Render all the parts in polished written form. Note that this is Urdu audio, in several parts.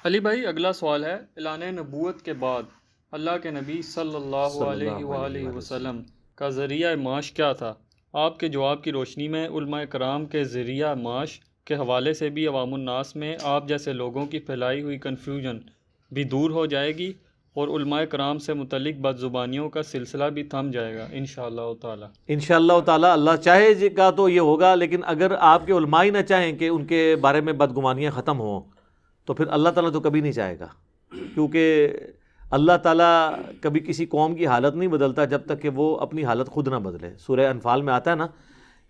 علی بھائی، اگلا سوال ہے، اعلان نبوت کے بعد اللہ کے نبی صلی اللہ صلی علیہ اللہ علیہ وآلہ وآلہ وسلم۔ وسلم کا ذریعہ معاش کیا تھا؟ آپ کے جواب کی روشنی میں علماء کرام کے ذریعہ معاش کے حوالے سے بھی عوام الناس میں آپ جیسے لوگوں کی پھیلائی ہوئی کنفیوژن بھی دور ہو جائے گی اور علماء کرام سے متعلق بد زبانیوں کا سلسلہ بھی تھم جائے گا انشاءاللہ تعالی۔ انشاءاللہ تعالیٰ اللہ چاہے گا تو یہ ہوگا، لیکن اگر آپ کے علماء ہی نہ چاہیں کہ ان کے بارے میں بدگمانیاں ختم ہوں تو پھر اللہ تعالیٰ تو کبھی نہیں چاہے گا، کیونکہ اللہ تعالیٰ کبھی کسی قوم کی حالت نہیں بدلتا جب تک کہ وہ اپنی حالت خود نہ بدلے۔ سورہ انفال میں آتا ہے نا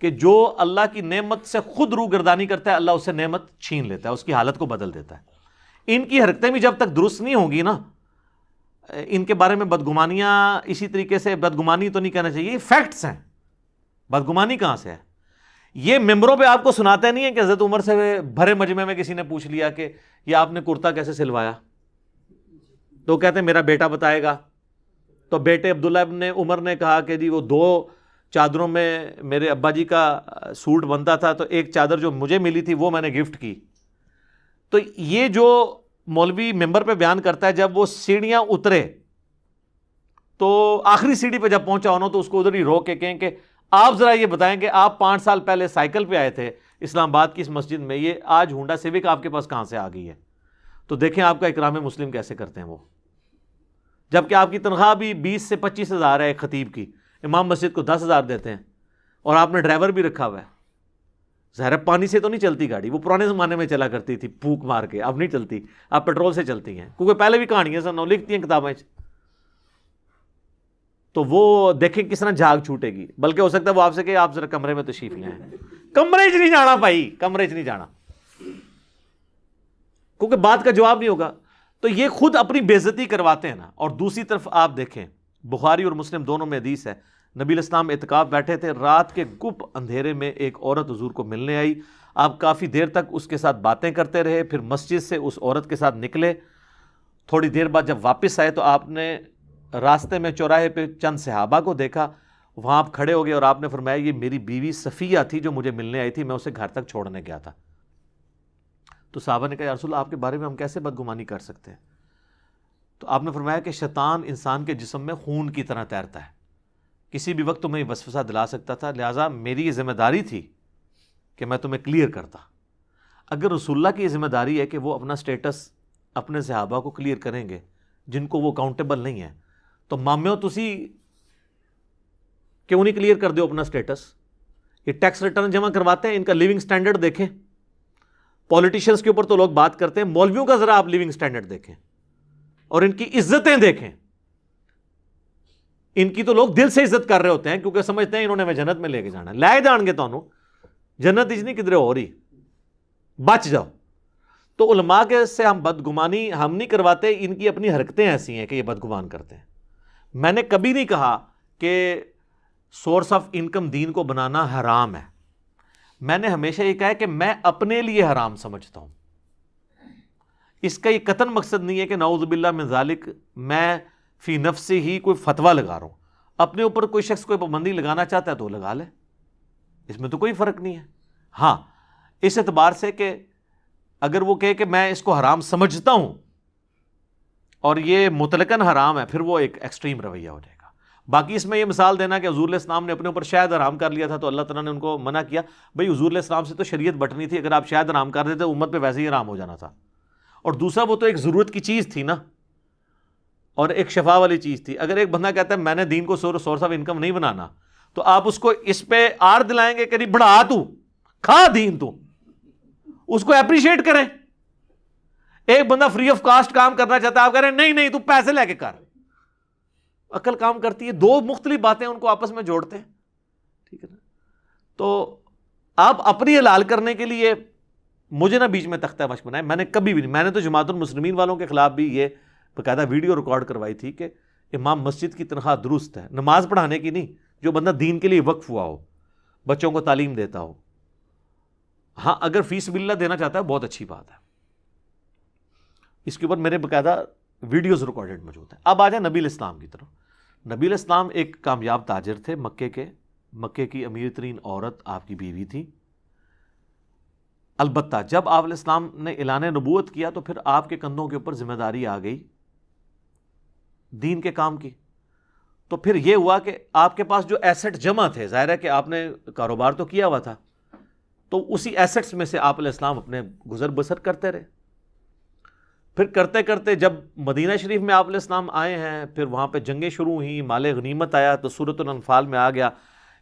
کہ جو اللہ کی نعمت سے خود روگردانی کرتا ہے اللہ اس سے نعمت چھین لیتا ہے، اس کی حالت کو بدل دیتا ہے۔ ان کی حرکتیں بھی جب تک درست نہیں ہوں گی نا، ان کے بارے میں بدگمانیاں اسی طریقے سے، بدگمانی تو نہیں کہنا چاہیے، یہ فیکٹس ہیں، بدگمانی کہاں سے ہے؟ یہ ممبروں پہ آپ کو سناتے نہیں ہیں کہ حضرت عمر سے بھرے مجمع میں کسی نے پوچھ لیا کہ یہ آپ نے کرتا کیسے سلوایا، تو کہتے ہیں میرا بیٹا بتائے گا۔ تو بیٹے عبداللہ ابن عمر نے کہا کہ جی وہ 2 چادروں میں میرے ابا جی کا سوٹ بنتا تھا، تو ایک چادر جو مجھے ملی تھی وہ میں نے گفٹ کی۔ تو یہ جو مولوی ممبر پہ بیان کرتا ہے، جب وہ سیڑھیاں اترے تو آخری سیڑھی پہ جب پہنچا ہونا تو اس کو ادھر ہی روک کے کہیں کہ آپ ذرا یہ بتائیں کہ آپ 5 سال پہلے سائیکل پہ آئے تھے اسلام آباد کی اس مسجد میں، یہ آج ہونڈا سیوک آپ کے پاس کہاں سے آ گئی ہے؟ تو دیکھیں آپ کا اکرام مسلم کیسے کرتے ہیں وہ، جبکہ آپ کی تنخواہ بھی 20 سے 25 ہزار ہے ایک خطیب کی، امام مسجد کو 10,000 دیتے ہیں، اور آپ نے ڈرائیور بھی رکھا ہوا ہے۔ ظاہر ہے پانی سے تو نہیں چلتی گاڑی، وہ پرانے زمانے میں چلا کرتی تھی پھونک مار کے، اب نہیں چلتی، اب پیٹرول سے چلتی ہیں، کیونکہ پہلے بھی کہانیاں سنو لکھتی ہیں کتابیں۔ تو وہ دیکھیں کس طرح جھاگ چھوٹے گی، بلکہ ہو سکتا ہے وہ آپ سے کہ آپ ذرا کمرے میں تشریف لیں، کمرے 'چ نہیں جانا بھائی، کمرے 'چ نہیں جانا، کیونکہ بات کا جواب نہیں ہوگا۔ تو یہ خود اپنی بے عزتی کرواتے ہیں نا۔ اور دوسری طرف آپ دیکھیں بخاری اور مسلم دونوں میں حدیث ہے، نبی علیہ السلام اعتکاف بیٹھے تھے، رات کے گپ اندھیرے میں ایک عورت حضور کو ملنے آئی، آپ کافی دیر تک اس کے ساتھ باتیں کرتے رہے، پھر مسجد سے اس عورت کے ساتھ نکلے، تھوڑی دیر بعد جب واپس آئے تو آپ نے راستے میں چوراہے پہ چند صحابہ کو دیکھا، وہاں آپ کھڑے ہو گئے اور آپ نے فرمایا یہ میری بیوی صفیہ تھی جو مجھے ملنے آئی تھی، میں اسے گھر تک چھوڑنے گیا تھا۔ تو صحابہ نے کہا یا رسول اللہ آپ کے بارے میں ہم کیسے بدگمانی کر سکتے ہیں؟ تو آپ نے فرمایا کہ شیطان انسان کے جسم میں خون کی طرح تیرتا ہے، کسی بھی وقت تمہیں وسوسہ دلا سکتا تھا، لہٰذا میری یہ ذمہ داری تھی کہ میں تمہیں کلیئر کرتا۔ اگر رسول اللہ کی یہ ذمہ داری ہے کہ وہ اپنا سٹیٹس اپنے صحابہ کو کلیئر کریں گے جن کو وہ اکاؤنٹیبل نہیں ہے، تو مامیوں تسی کیوں نہیں کلیئر کر دو اپنا سٹیٹس؟ یہ ٹیکس ریٹرن جمع کرواتے ہیں، ان کا لیونگ سٹینڈرڈ دیکھیں۔ پولیٹیشنز کے اوپر تو لوگ بات کرتے ہیں، مولویوں کا ذرا آپ لیونگ سٹینڈرڈ دیکھیں اور ان کی عزتیں دیکھیں۔ ان کی تو لوگ دل سے عزت کر رہے ہوتے ہیں کیونکہ سمجھتے ہیں انہوں نے ہمیں جنت میں لے کے جانا ہے، لے جان گے تو جنت اس نہیں کدھر ہو رہی، بچ جاؤ۔ تو علماء کے سے ہم بدگمانی ہم نہیں کرواتے، ان کی اپنی حرکتیں ایسی ہیں کہ یہ بدگمان کرتے ہیں۔ میں نے کبھی نہیں کہا کہ سورس آف انکم دین کو بنانا حرام ہے، میں نے ہمیشہ یہ کہا ہے کہ میں اپنے لیے حرام سمجھتا ہوں۔ اس کا یہ قطعاً مقصد نہیں ہے کہ نعوذ باللہ من ذالک میں فی نفسی ہی کوئی فتویٰ لگا رہا ہوں۔ اپنے اوپر کوئی شخص کوئی پابندی لگانا چاہتا ہے تو لگا لے، اس میں تو کوئی فرق نہیں ہے۔ ہاں اس اعتبار سے کہ اگر وہ کہے کہ میں اس کو حرام سمجھتا ہوں اور یہ مطلقاً حرام ہے، پھر وہ ایک ایکسٹریم رویہ ہو جائے گا۔ باقی اس میں یہ مثال دینا کہ حضور علیہ السلام نے اپنے اوپر شہد حرام کر لیا تھا تو اللہ تعالیٰ نے ان کو منع کیا، بھئی حضور علیہ السلام سے تو شریعت بٹنی تھی، اگر آپ شہد حرام کر دیتے تو امت پہ ویسے ہی حرام ہو جانا تھا۔ اور دوسرا وہ تو ایک ضرورت کی چیز تھی نا، اور ایک شفا والی چیز تھی۔ اگر ایک بندہ کہتا ہے میں نے دین کو سورس آف انکم نہیں بنانا، تو آپ اس کو اس پہ آڑ دلائیں گے کہ نہیں بڑھا تو کھا دین، تو اس کو اپریشیٹ کریں۔ ایک بندہ فری آف کاسٹ کام کرنا چاہتا ہے، آپ کہہ رہے ہیں نہیں نہیں تو پیسے لے کے کر، عقل کام کرتی ہے، دو مختلف باتیں ان کو آپس میں جوڑتے ہیں، ٹھیک ہے نا۔ تو آپ اپنی حلال کرنے کے لیے مجھے نہ بیچ میں تختہ مشق بنائے، میں نے کبھی بھی نہیں، میں نے تو جماعت المسلمین والوں کے خلاف بھی یہ باقاعدہ ویڈیو ریکارڈ کروائی تھی کہ امام مسجد کی تنخواہ درست ہے، نماز پڑھانے کی نہیں، جو بندہ دین کے لیے وقف ہوا ہو، بچوں کو تعلیم دیتا ہو۔ ہاں اگر فی سبیل اللہ دینا چاہتا ہے بہت اچھی بات ہے، اس کے اوپر میرے باقاعدہ ویڈیوز ریکارڈڈ موجود ہیں۔ اب آ جائیں نبی علیہ السلام کی طرف۔ نبی علیہ السلام ایک کامیاب تاجر تھے، مکے کی امیر ترین عورت آپ کی بیوی تھی، البتہ جب آپ علیہ السلام نے اعلان نبوت کیا تو پھر آپ کے کندھوں کے اوپر ذمہ داری آ گئی دین کے کام کی. تو پھر یہ ہوا کہ آپ کے پاس جو ایسٹ جمع تھے، ظاہر ہے کہ آپ نے کاروبار تو کیا ہوا تھا، تو اسی ایسٹس میں سے آپ علیہ السلام اپنے گزر بسر کرتے رہے. پھر کرتے کرتے جب مدینہ شریف میں آپ علیہ السلام آئے ہیں، پھر وہاں پہ جنگیں شروع ہوئیں، مال غنیمت آیا، تو سورۃ الانفال میں آ گیا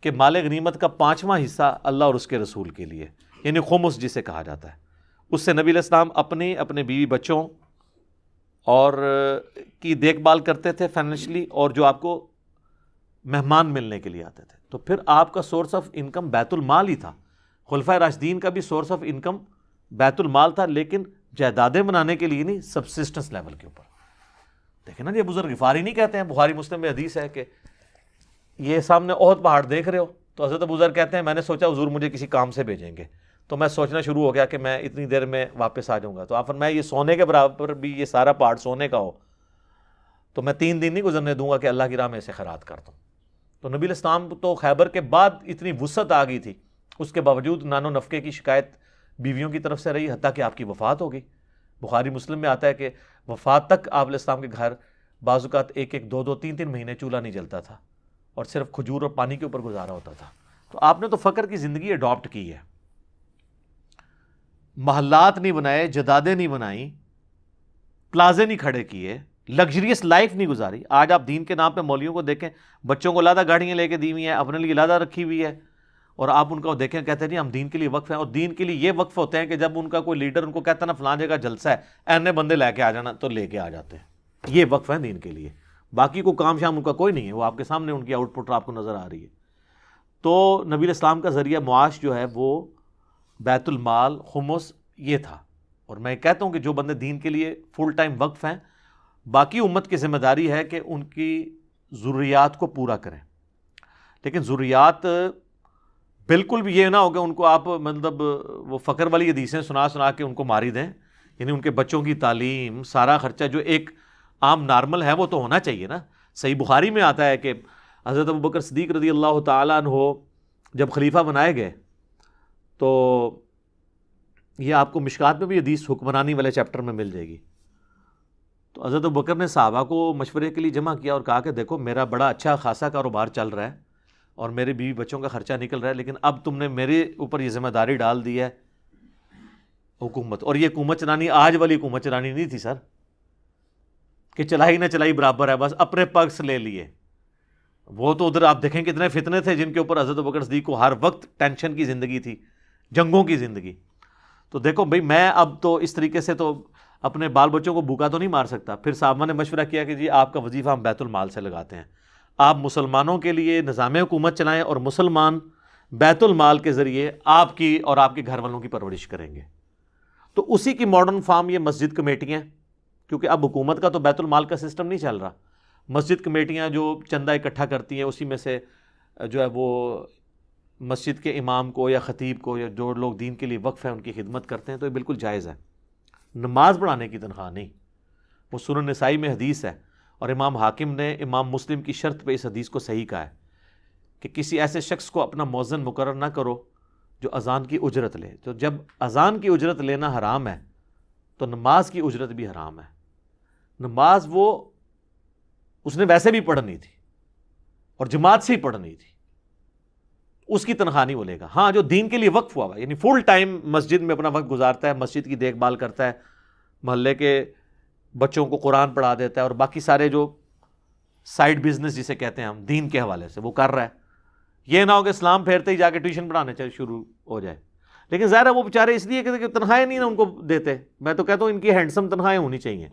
کہ مال غنیمت کا 5واں حصہ اللہ اور اس کے رسول کے لیے، یعنی خمس جسے کہا جاتا ہے. اس سے نبی علیہ السلام اپنے بیوی بچوں اور کی دیکھ بھال کرتے تھے فائنینشلی، اور جو آپ کو مہمان ملنے کے لیے آتے تھے. تو پھر آپ کا سورس آف انکم بیت المال ہی تھا. خلفائے راشدین کا بھی سورس آف انکم بیت المال تھا، لیکن جائیدادیں بنانے کے لیے نہیں، سبسسٹنس لیول کے اوپر. دیکھیں نا، یہ بزرگ غفاری نہیں کہتے ہیں، بخاری مسلم میں حدیث ہے کہ یہ سامنے احد پہاڑ دیکھ رہے ہو، تو حضرت ابو ذر کہتے ہیں میں نے سوچا حضور مجھے کسی کام سے بھیجیں گے، تو میں سوچنا شروع ہو گیا کہ میں اتنی دیر میں واپس آ جاؤں گا. تو آپ فرمایا یہ سونے کے برابر بھی یہ سارا پہاڑ سونے کا ہو تو میں 3 دن نہیں گزرنے دوں گا کہ اللہ کی راہ میں اسے خیرات کر دوں. تو نبی علیہ السلام تو خیبر کے بعد اتنی وسعت آ گئی تھی، اس کے باوجود نان و نفقے کی شکایت بیویوں کی طرف سے رہی، حتیٰ کہ آپ کی وفات ہو گئی. بخاری مسلم میں آتا ہے کہ وفات تک آپ علیہ السلام کے گھر بعض اوقات 1-1, 2-2, 3-3 مہینے چولہا نہیں جلتا تھا، اور صرف کھجور اور پانی کے اوپر گزارا ہوتا تھا. تو آپ نے تو فقر کی زندگی اڈاپٹ کی ہے، محلات نہیں بنائے، جدادیں نہیں بنائیں، پلازے نہیں کھڑے کیے، لگژریس لائف نہیں گزاری. آج آپ دین کے نام پہ مولویوں کو دیکھیں، بچوں کو علیحدہ گاڑیاں لے کے دی ہوئی ہیں، اپنے لیے علیحدہ رکھی ہوئی ہے، اور آپ ان کو دیکھیں کہتے ہیں جی ہم دین کے لیے وقف ہیں. اور دین کے لیے یہ وقف ہوتے ہیں کہ جب ان کا کوئی لیڈر ان کو کہتا ہے نا فلاں جگہ جلسہ ہے، اینے بندے لے کے آ جانا، تو لے کے آ جاتے ہیں. یہ وقف ہے دین کے لیے، باقی کو کام شام ان کا کوئی نہیں ہے. وہ آپ کے سامنے ان کی آؤٹ پٹ آپ کو نظر آ رہی ہے. تو نبی علیہ السلام کا ذریعہ معاش جو ہے وہ بیت المال، خمس یہ تھا. اور میں کہتا ہوں کہ جو بندے دین کے لیے فل ٹائم وقف ہیں، باقی امت کی ذمہ داری ہے کہ ان کی ضروریات کو پورا کریں. لیکن ضروریات بالکل بھی یہ نہ ہو کہ ان کو آپ مطلب وہ فقر والی حدیثیں سنا کے ان کو ماری دیں. یعنی ان کے بچوں کی تعلیم، سارا خرچہ جو ایک عام نارمل ہے وہ تو ہونا چاہیے نا. صحیح بخاری میں آتا ہے کہ حضرت ابوبکر صدیق رضی اللہ تعالیٰ عنہ جب خلیفہ بنائے گئے، تو یہ آپ کو مشکات میں بھی حدیث حکمرانی والے چیپٹر میں مل جائے گی. تو حضرت ابوبکر نے صحابہ کو مشورے کے لیے جمع کیا اور کہا کہ دیکھو میرا بڑا اچھا خاصا کاروبار چل رہا ہے اور میرے بیوی بچوں کا خرچہ نکل رہا ہے، لیکن اب تم نے میرے اوپر یہ ذمہ داری ڈال دی ہے حکومت. اور یہ حکومت چلانی آج والی حکومت چلانی نہیں تھی سر، کہ چلائی نہ چلائی برابر ہے، بس اپنے پرکس لے لیے. وہ تو ادھر آپ دیکھیں کتنے فتنے تھے جن کے اوپر حضرت ابوبکر صدیق کو ہر وقت ٹینشن کی زندگی تھی، جنگوں کی زندگی. تو دیکھو بھائی میں اب تو اس طریقے سے تو اپنے بال بچوں کو بھوکا تو نہیں مار سکتا. پھر صحابہ نے مشورہ کیا کہ جی آپ کا وظیفہ ہم بیت المال سے لگاتے ہیں، آپ مسلمانوں کے لیے نظام حکومت چلائیں اور مسلمان بیت المال کے ذریعے آپ کی اور آپ کے گھر والوں کی پرورش کریں گے. تو اسی کی ماڈرن فارم یہ مسجد کمیٹیاں، کیونکہ اب حکومت کا تو بیت المال کا سسٹم نہیں چل رہا. مسجد کمیٹیاں جو چندہ اکٹھا کرتی ہیں، اسی میں سے جو ہے وہ مسجد کے امام کو یا خطیب کو یا جو لوگ دین کے لیے وقف ہیں ان کی خدمت کرتے ہیں. تو یہ بالکل جائز ہے. نماز پڑھانے کی تنخواہ نہیں. وہ سنن نسائی میں حدیث ہے، اور امام حاکم نے امام مسلم کی شرط پہ اس حدیث کو صحیح کہا ہے کہ کسی ایسے شخص کو اپنا مؤذن مقرر نہ کرو جو اذان کی اجرت لے. تو جب اذان کی اجرت لینا حرام ہے تو نماز کی اجرت بھی حرام ہے. نماز وہ اس نے ویسے بھی پڑھنی تھی اور جماعت سے ہی پڑھنی تھی، اس کی تنخواہ نہیں وہ لے گا. ہاں جو دین کے لیے وقف ہوا یعنی فل ٹائم مسجد میں اپنا وقت گزارتا ہے، مسجد کی دیکھ بھال کرتا ہے، محلے کے بچوں کو قرآن پڑھا دیتا ہے، اور باقی سارے جو سائیڈ بزنس جسے کہتے ہیں ہم دین کے حوالے سے وہ کر رہا ہے. یہ نہ ہو کہ اسلام پھیرتے ہی جا کے ٹیوشن پڑھانے شروع ہو جائے. لیکن ظاہر ہے وہ بیچارے اس لیے کہ تنخواہیں نہیں نا ان کو دیتے. میں تو کہتا ہوں ان کی ہینڈسم تنخواہیں ہونی چاہیے.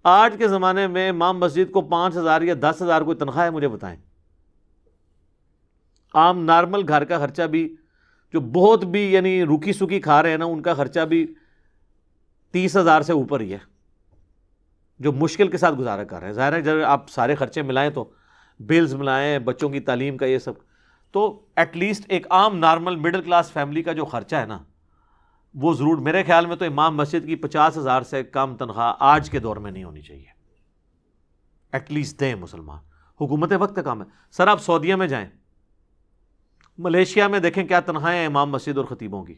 آج کے زمانے میں امام مسجد کو 5,000 یا 10,000 کوئی تنخواہ ہے مجھے بتائیں. عام نارمل گھر کا خرچہ بھی جو بہت بھی یعنی روکھی سوکھی کھا رہے ہیں نا، ان کا خرچہ بھی 30,000 سے اوپر ہی ہے جو مشکل کے ساتھ گزارا کر رہے ہیں. ظاہر ہے جب آپ سارے خرچے ملائیں تو بلز ملائیں، بچوں کی تعلیم کا یہ سب، تو ایٹ لیسٹ ایک عام نارمل مڈل کلاس فیملی کا جو خرچہ ہے نا وہ ضرور میرے خیال میں تو امام مسجد کی 50,000 سے کم تنخواہ آج کے دور میں نہیں ہونی چاہیے. ایٹ لیسٹ دیں مسلمان. حکومت وقت کا کام ہے. سر آپ سعودیہ میں جائیں، ملیشیا میں دیکھیں کیا تنخواہیں ہیں امام مسجد اور خطیبوں کی.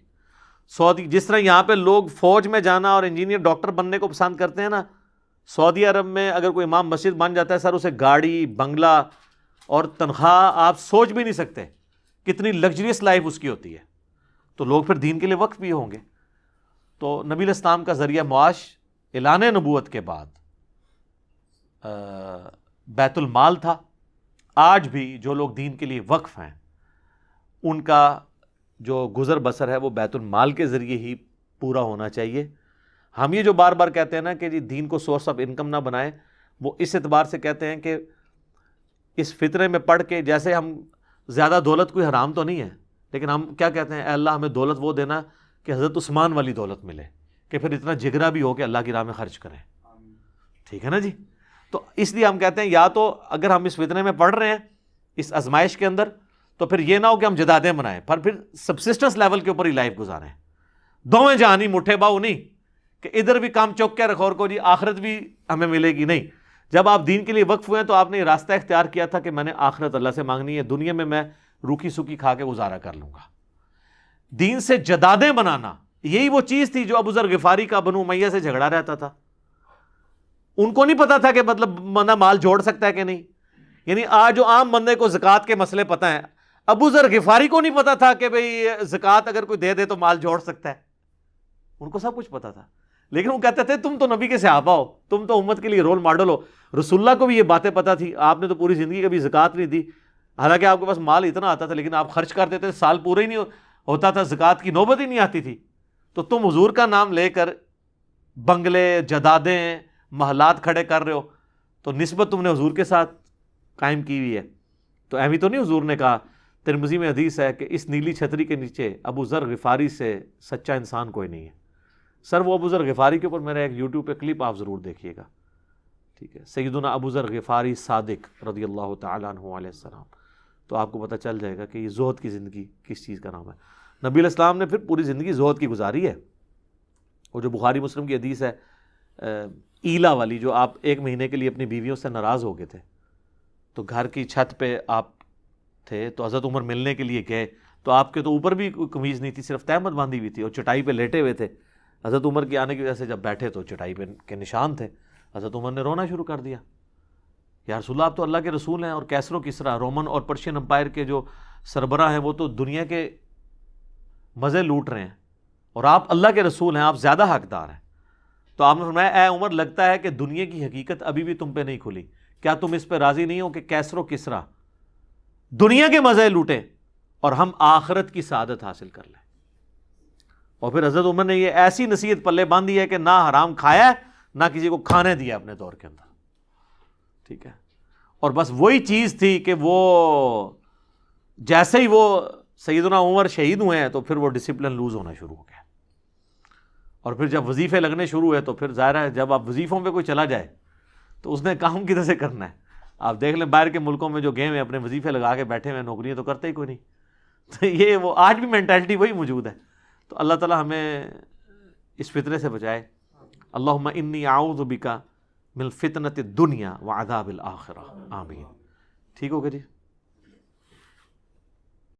سعودی جس طرح یہاں پہ لوگ فوج میں جانا اور انجینئر ڈاکٹر بننے کو پسند کرتے ہیں نا، سعودی عرب میں اگر کوئی امام مسجد بن جاتا ہے سر، اسے گاڑی، بنگلہ اور تنخواہ آپ سوچ بھی نہیں سکتے کتنی لگژریس لائف اس کی ہوتی ہے. تو لوگ پھر دین کے لیے وقف بھی ہوں گے. تو نبی علیہ السلام کا ذریعہ معاش اعلان نبوت کے بعد بیت المال تھا. آج بھی جو لوگ دین کے لیے وقف ہیں ان کا جو گزر بسر ہے وہ بیت المال کے ذریعے ہی پورا ہونا چاہیے. ہم یہ جو بار بار کہتے ہیں نا کہ جی دین کو سورس آف انکم نہ بنائیں، وہ اس اعتبار سے کہتے ہیں کہ اس فطرے میں پڑھ کے، جیسے ہم زیادہ دولت کوئی حرام تو نہیں ہے، لیکن ہم کیا کہتے ہیں، اے اللہ ہمیں دولت وہ دینا کہ حضرت عثمان والی دولت ملے، کہ پھر اتنا جگرا بھی ہو کہ اللہ کی راہ میں خرچ کریں. ٹھیک ہے نا جی. تو اس لیے ہم کہتے ہیں یا تو اگر ہم اس فتنے میں پڑھ رہے ہیں اس آزمائش کے اندر، تو پھر یہ نہ ہو کہ ہم جدادیں بنائیں، پھر سبسسٹنس لیول کے اوپر ہی لائف گزاریں. دوویں جہانی مٹھے باؤ نہیں کہ ادھر بھی کام چوک کے رکھو اور کو جی آخرت بھی ہمیں ملے گی. نہیں، جب آپ دین کے لیے وقف ہوئے ہیں تو آپ نے یہ راستہ اختیار کیا تھا کہ میں نے آخرت اللہ سے مانگنی ہے، دنیا میں روکھی سوکھی کھا کے گزارا کر لوں گا. دین سے جدادیں بنانا یہی وہ چیز تھی جو ابو ذر غفاری کا بنو امیہ سے جھگڑا رہتا تھا. ان کو نہیں پتا تھا کہ مطلب بندہ مال جوڑ سکتا ہے کہ نہیں. یعنی آج جو عام بندے کو زکوٰۃ کے مسئلے پتہ ہیں، ابو ذر غفاری کو نہیں پتا تھا کہ بھئی زکوٰۃ اگر کوئی دے دے تو مال جوڑ سکتا ہے. ان کو سب کچھ پتا تھا، لیکن وہ کہتے تھے تم تو نبی کے صحابہ ہو، تم تو امت کے لیے رول ماڈل ہو. رسول اللہ کو بھی یہ باتیں پتہ تھی، آپ نے تو پوری زندگی کبھی زکوٰۃ نہیں دی، حالانکہ آپ کے پاس مال اتنا آتا تھا لیکن آپ خرچ کر دیتے تھے، سال پورا ہی نہیں ہوتا تھا، زکوٰۃ کی نوبت ہی نہیں آتی تھی. تو تم حضور کا نام لے کر بنگلے، جدادیں، محلات کھڑے کر رہے ہو، تو نسبت تم نے حضور کے ساتھ قائم کی ہوئی ہے. تو ایویں تو نہیں حضور نے کہا، ترمذی میں حدیث ہے کہ اس نیلی چھتری کے نیچے ابو ذر غفاری سے سچا انسان کوئی نہیں ہے. سر وہ ابو ذر غفاری کے اوپر میرا ایک یوٹیوب پہ کلپ آپ ضرور دیکھیے گا. ٹھیک ہے، سیدنا ابو ذر غفاری صادق رضی اللہ تعالیٰ عنہ علیہ السلام. تو آپ کو پتہ چل جائے گا کہ یہ زہد کی زندگی کس چیز کا نام ہے. نبی علیہ السلام نے پھر پوری زندگی زہد کی گزاری ہے. وہ جو بخاری مسلم کی حدیث ہے ایلا والی، جو آپ 1 مہینے کے لیے اپنی بیویوں سے ناراض ہو گئے تھے، تو گھر کی چھت پہ آپ تھے، تو حضرت عمر ملنے کے لیے گئے، تو آپ کے تو اوپر بھی کوئی قمیض نہیں تھی، صرف تہمت باندھی ہوئی تھی اور چٹائی پہ لیٹے ہوئے تھے. حضرت عمر کے آنے کی وجہ سے جب بیٹھے تو چٹائی پہ کے نشان تھے. حضرت عمر نے رونا شروع کر دیا، یا رسول اللہ آپ تو اللہ کے رسول ہیں، اور کیسر و کسریٰ رومن اور پرشین امپائر کے جو سربراہ ہیں وہ تو دنیا کے مزے لوٹ رہے ہیں، اور آپ اللہ کے رسول ہیں، آپ زیادہ حقدار ہیں. تو آپ نے فرمایا اے عمر، لگتا ہے کہ دنیا کی حقیقت ابھی بھی تم پہ نہیں کھلی. کیا تم اس پہ راضی نہیں ہو کہ کیسر و کسریٰ دنیا کے مزے لوٹیں اور ہم آخرت کی سعادت حاصل کر لیں؟ اور پھر حضرت عمر نے یہ ایسی نصیحت پلے باندھی ہے کہ نہ حرام کھایا ہے نہ کسی کو کھانے دیا اپنے دور کے اندر. ٹھیک ہے، اور بس وہی چیز تھی کہ وہ جیسے ہی وہ سیدنا عمر شہید ہوئے ہیں تو پھر وہ ڈسپلن لوز ہونا شروع ہو گیا. اور پھر جب وظیفے لگنے شروع ہوئے تو پھر ظاہر ہے جب آپ وظیفوں پہ کوئی چلا جائے تو اس نے کام کدھر سے کرنا ہے. آپ دیکھ لیں باہر کے ملکوں میں جو گئے ہیں اپنے وظیفے لگا کے بیٹھے ہوئے، نوکریاں تو کرتے ہی کوئی نہیں. تو یہ وہ آج بھی مینٹالٹی وہی موجود ہے. تو اللہ تعالیٰ ہمیں اس فتنے سے بچائے. اللہم انی اعوذ بک من فتنۃ الدنیا وعذاب الآخرہ، آمین. ٹھیک ہوگا جی.